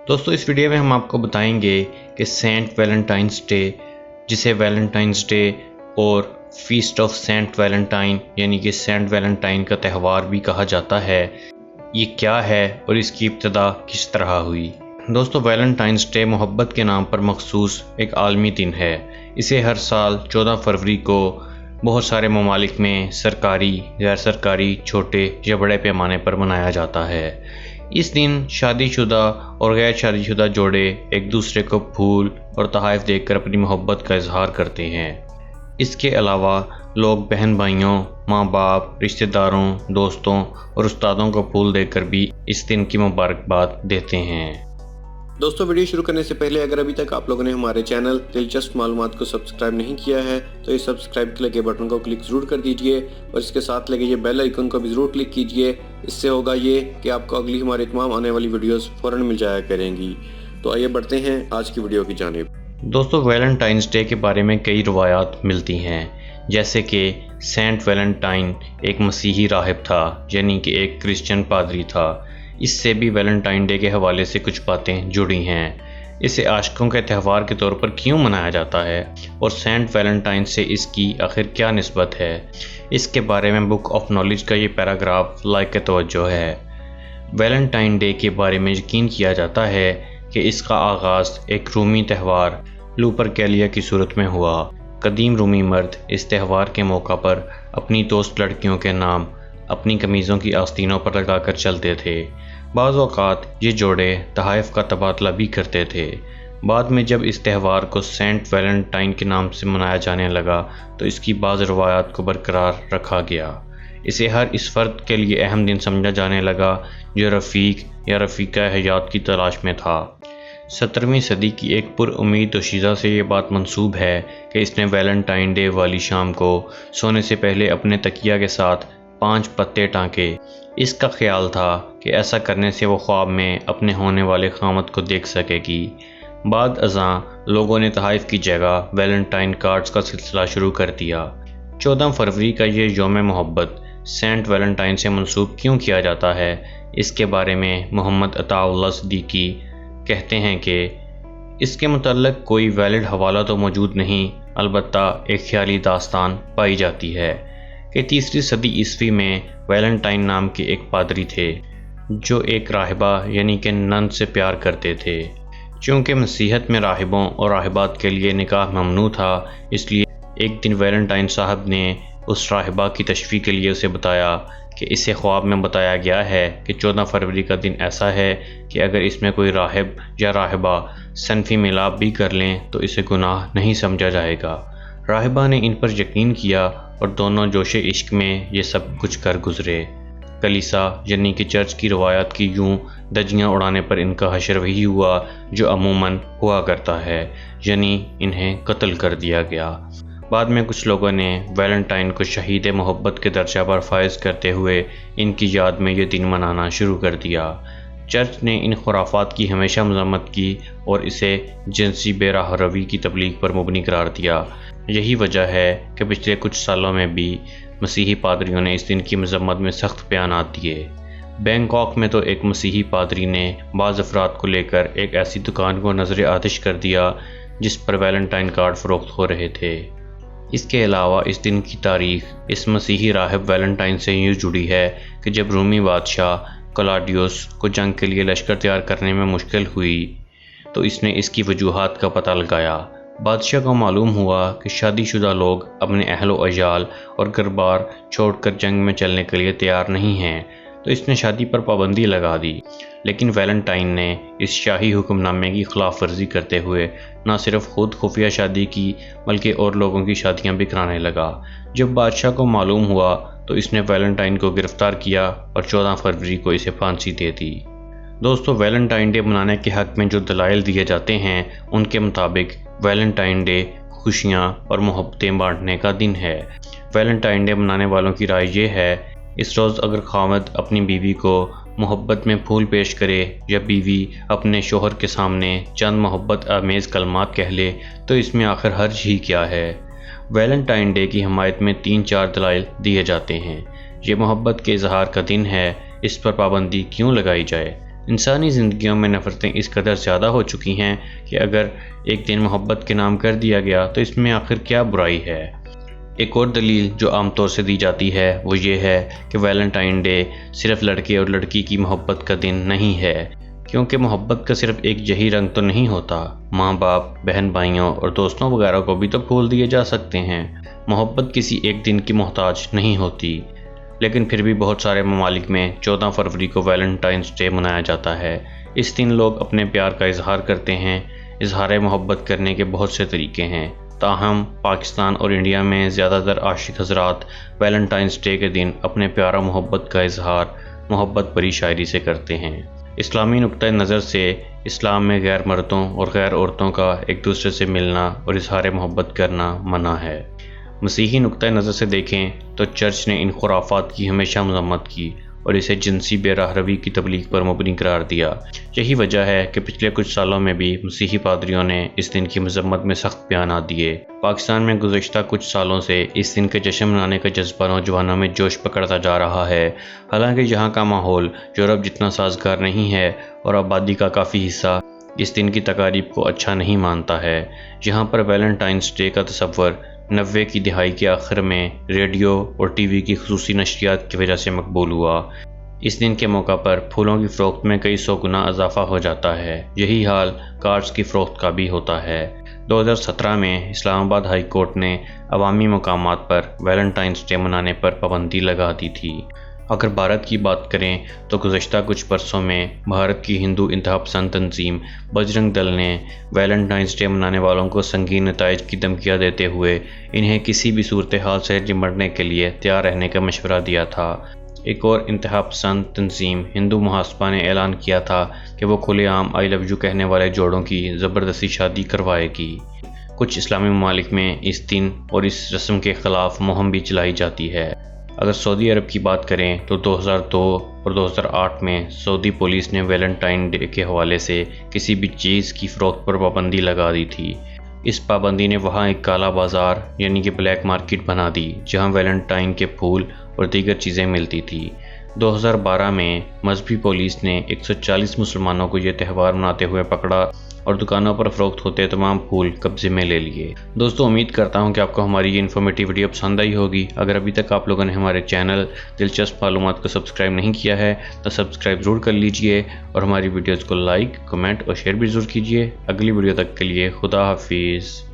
دوستو اس ویڈیو میں ہم آپ کو بتائیں گے کہ سینٹ ویلنٹائنس ڈے، جسے ویلنٹائنس ڈے اور فیسٹ آف سینٹ ویلنٹائن یعنی کہ سینٹ ویلنٹائن کا تہوار بھی کہا جاتا ہے، یہ کیا ہے اور اس کی ابتدا کس طرح ہوئی۔ دوستو ویلنٹائنس ڈے محبت کے نام پر مخصوص ایک عالمی دن ہے۔ اسے ہر سال 14 فروری کو بہت سارے ممالک میں سرکاری، غیر سرکاری، چھوٹے یا بڑے پیمانے پر منایا جاتا ہے۔ اس دن شادی شدہ اور غیر شادی شدہ جوڑے ایک دوسرے کو پھول اور تحائف دے کر اپنی محبت کا اظہار کرتے ہیں۔ اس کے علاوہ لوگ بہن بھائیوں، ماں باپ، رشتہ داروں، دوستوں اور استادوں کو پھول دے کر بھی اس دن کی مبارکباد دیتے ہیں۔ دوستو ویڈیو شروع کرنے سے پہلے اگر ابھی تک آپ لوگوں نے ہمارے چینل دلچسپ معلومات کو سبسکرائب نہیں کیا ہے تو اس سبسکرائب کے لگے بٹن کو کلک ضرور کر دیجئے اور اس کے ساتھ لگے یہ بیل آئیکن کو بھی ضرور کلک کیجئے۔ اس سے ہوگا یہ کہ آپ کو اگلی ہماری تمام آنے والی ویڈیوز فوراً مل جایا کریں گی۔ تو آئیے بڑھتے ہیں آج کی ویڈیو کی جانب۔ دوستو ویلنٹائنس ڈے کے بارے میں کئی روایات ملتی ہیں، جیسے کہ سینٹ ویلنٹائن ایک مسیحی راہب تھا، یعنی کہ ایک کرسچن پادری تھا۔ اس سے بھی ویلنٹائن ڈے کے حوالے سے کچھ باتیں جڑی ہیں۔ اسے عاشقوں کے تہوار کے طور پر کیوں منایا جاتا ہے اور سینٹ ویلنٹائن سے اس کی آخر کیا نسبت ہے، اس کے بارے میں بک آف نالج کا یہ پیراگراف لائق توجہ ہے۔ ویلنٹائن ڈے کے بارے میں یقین کیا جاتا ہے کہ اس کا آغاز ایک رومی تہوار لوپرکیلیا کی صورت میں ہوا۔ قدیم رومی مرد اس تہوار کے موقع پر اپنی دوست لڑکیوں کے نام اپنی قمیضوں کی آستینوں پر لگا کر چلتے تھے۔ بعض اوقات یہ جوڑے تحائف کا تبادلہ بھی کرتے تھے۔ بعد میں جب اس تہوار کو سینٹ ویلنٹائن کے نام سے منایا جانے لگا تو اس کی بعض روایات کو برقرار رکھا گیا۔ اسے ہر اس فرد کے لیے اہم دن سمجھا جانے لگا جو رفیق یا رفیقہ حیات کی تلاش میں تھا۔ 17ویں صدی کی ایک پر امید دوشیزہ سے یہ بات منسوب ہے کہ اس نے ویلنٹائن ڈے والی شام کو سونے سے پہلے اپنے تکیہ کے ساتھ 5 پتے ٹانکے۔ اس کا خیال تھا کہ ایسا کرنے سے وہ خواب میں اپنے ہونے والے خامد کو دیکھ سکے گی۔ بعد ازاں لوگوں نے تحائف کی جگہ ویلنٹائن کارڈز کا سلسلہ شروع کر دیا۔ 14 فروری کا یہ یوم محبت سینٹ ویلنٹائن سے منسوب کیوں کیا جاتا ہے، اس کے بارے میں محمد عطا اللہ صدیقی کہتے ہیں کہ اس کے متعلق کوئی ویلڈ حوالہ تو موجود نہیں، البتہ ایک خیالی داستان پائی جاتی ہے کہ 3 صدی عیسوی میں ویلنٹائن نام کے ایک پادری تھے جو ایک راہبہ یعنی کہ نن سے پیار کرتے تھے۔ چونکہ مسیحیت میں راہبوں اور راہبات کے لیے نکاح ممنوع تھا، اس لیے ایک دن ویلنٹائن صاحب نے اس راہبہ کی تشفیع کے لیے اسے بتایا کہ اسے خواب میں بتایا گیا ہے کہ 14 فروری کا دن ایسا ہے کہ اگر اس میں کوئی راہب یا راہبہ صنفی ملاپ بھی کر لیں تو اسے گناہ نہیں سمجھا جائے گا۔ راہبہ نے ان پر یقین کیا اور دونوں جوش عشق میں یہ سب کچھ کر گزرے۔ کلیسا یعنی کہ چرچ کی روایات کی یوں دجیاں اڑانے پر ان کا حشر وہی ہوا جو عموماً ہوا کرتا ہے، یعنی انہیں قتل کر دیا گیا۔ بعد میں کچھ لوگوں نے ویلنٹائن کو شہید محبت کے درجہ پر فائز کرتے ہوئے ان کی یاد میں یہ دن منانا شروع کر دیا۔ چرچ نے ان خرافات کی ہمیشہ مذمت کی اور اسے جنسی بے راہ روی کی تبلیغ پر مبنی قرار دیا۔ یہی وجہ ہے کہ پچھلے کچھ سالوں میں بھی مسیحی پادریوں نے اس دن کی مذمت میں سخت بیانات دیے۔ بینکاک میں تو ایک مسیحی پادری نے بعض افراد کو لے کر ایک ایسی دکان کو نظر آتش کر دیا جس پر ویلنٹائن کارڈ فروخت ہو رہے تھے۔ اس کے علاوہ اس دن کی تاریخ اس مسیحی راہب ویلنٹائن سے یوں جڑی ہے کہ جب رومی بادشاہ کلاڈیوس کو جنگ کے لیے لشکر تیار کرنے میں مشکل ہوئی تو اس نے اس کی وجوہات کا پتہ لگایا۔ بادشاہ کو معلوم ہوا کہ شادی شدہ لوگ اپنے اہل و عیال اور گھر بار چھوڑ کر جنگ میں چلنے کے لیے تیار نہیں ہیں، تو اس نے شادی پر پابندی لگا دی۔ لیکن ویلنٹائن نے اس شاہی حکم نامے کی خلاف ورزی کرتے ہوئے نہ صرف خود خفیہ شادی کی بلکہ اور لوگوں کی شادیاں بھی کرانے لگا۔ جب بادشاہ کو معلوم ہوا تو اس نے ویلنٹائن کو گرفتار کیا اور 14 فروری کو اسے پھانسی دے دی۔ دوستو ویلنٹائن ڈے منانے کے حق میں جو دلائل دیے جاتے ہیں ان کے مطابق ویلنٹائن ڈے خوشیاں اور محبتیں بانٹنے کا دن ہے۔ ویلنٹائن ڈے منانے والوں کی رائے یہ ہے اس روز اگر خاوند اپنی بیوی کو محبت میں پھول پیش کرے یا بیوی اپنے شوہر کے سامنے چند محبت آمیز کلمات کہہ لے تو اس میں آخر حرج ہی کیا ہے۔ ویلنٹائن ڈے کی حمایت میں 3-4 دلائل دیے جاتے ہیں۔ یہ محبت کے اظہار کا دن ہے، اس پر پابندی کیوں لگائی جائے؟ انسانی زندگیوں میں نفرتیں اس قدر زیادہ ہو چکی ہیں کہ اگر ایک دن محبت کے نام کر دیا گیا تو اس میں آخر کیا برائی ہے۔ ایک اور دلیل جو عام طور سے دی جاتی ہے وہ یہ ہے کہ ویلنٹائن ڈے صرف لڑکے اور لڑکی کی محبت کا دن نہیں ہے، کیونکہ محبت کا صرف ایک یہی رنگ تو نہیں ہوتا۔ ماں باپ، بہن بھائیوں اور دوستوں وغیرہ کو بھی تو پھول دیے جا سکتے ہیں۔ محبت کسی ایک دن کی محتاج نہیں ہوتی، لیکن پھر بھی بہت سارے ممالک میں 14 فروری کو ویلنٹائنس ڈے منایا جاتا ہے۔ اس دن لوگ اپنے پیار کا اظہار کرتے ہیں۔ اظہار محبت کرنے کے بہت سے طریقے ہیں، تاہم پاکستان اور انڈیا میں زیادہ تر عاشق حضرات ویلنٹائنس ڈے کے دن اپنے پیار و محبت کا اظہار محبت بھری شاعری سے کرتے ہیں۔ اسلامی نقطۂ نظر سے اسلام میں غیر مردوں اور غیر عورتوں کا ایک دوسرے سے ملنا اور اظہار محبت کرنا منع ہے۔ مسیحی نقطۂ نظر سے دیکھیں تو چرچ نے ان خرافات کی ہمیشہ مذمت کی اور اسے جنسی بے راہ روی کی تبلیغ پر مبنی قرار دیا۔ یہی وجہ ہے کہ پچھلے کچھ سالوں میں بھی مسیحی پادریوں نے اس دن کی مذمت میں سخت بیانات دیے۔ پاکستان میں گزشتہ کچھ سالوں سے اس دن کے جشن منانے کا جذبہ نوجوانوں میں جوش پکڑتا جا رہا ہے، حالانکہ یہاں کا ماحول یورپ جتنا سازگار نہیں ہے اور آبادی کا کافی حصہ اس دن کی تقاریب کو اچھا نہیں مانتا ہے۔ یہاں پر ویلنٹائنس ڈے کا تصور 90 کی دہائی کے آخر میں ریڈیو اور ٹی وی کی خصوصی نشریات کی وجہ سے مقبول ہوا۔ اس دن کے موقع پر پھولوں کی فروخت میں کئی سو گنا اضافہ ہو جاتا ہے۔ یہی حال کارڈز کی فروخت کا بھی ہوتا ہے۔ 2017 میں اسلام آباد ہائی کورٹ نے عوامی مقامات پر ویلنٹائنس ڈے منانے پر پابندی لگا دی تھی۔ اگر بھارت کی بات کریں تو گزشتہ کچھ برسوں میں بھارت کی ہندو انتہا پسند تنظیم بجرنگ دل نے ویلنٹائنس ڈے منانے والوں کو سنگین نتائج کی دھمکیاں دیتے ہوئے انہیں کسی بھی صورتحال سے نمٹنے کے لیے تیار رہنے کا مشورہ دیا تھا۔ ایک اور انتہا پسند تنظیم ہندو محاسبہ نے اعلان کیا تھا کہ وہ کھلے عام آئی لو یو کہنے والے جوڑوں کی زبردستی شادی کروائے گی۔ کچھ اسلامی ممالک میں اس دن اور اس رسم کے خلاف مہم بھی چلائی جاتی ہے۔ اگر سعودی عرب کی بات کریں تو 2002 اور 2008 میں سعودی پولیس نے ویلنٹائن ڈے کے حوالے سے کسی بھی چیز کی فروخت پر پابندی لگا دی تھی۔ اس پابندی نے وہاں ایک کالا بازار یعنی کہ بلیک مارکیٹ بنا دی جہاں ویلنٹائن کے پھول اور دیگر چیزیں ملتی تھی۔ 2012 میں مذہبی پولیس نے 140 مسلمانوں کو یہ تہوار مناتے ہوئے پکڑا اور دکانوں پر فروخت ہوتے تمام پھول قبضے میں لے لیے۔ دوستو، امید کرتا ہوں کہ آپ کو ہماری یہ انفارمیٹیو ویڈیو پسند آئی ہوگی۔ اگر ابھی تک آپ لوگوں نے ہمارے چینل دلچسپ معلومات کو سبسکرائب نہیں کیا ہے تو سبسکرائب ضرور کر لیجئے اور ہماری ویڈیوز کو لائک، کمنٹ اور شیئر بھی ضرور کیجئے۔ اگلی ویڈیو تک کے لیے خدا حافظ۔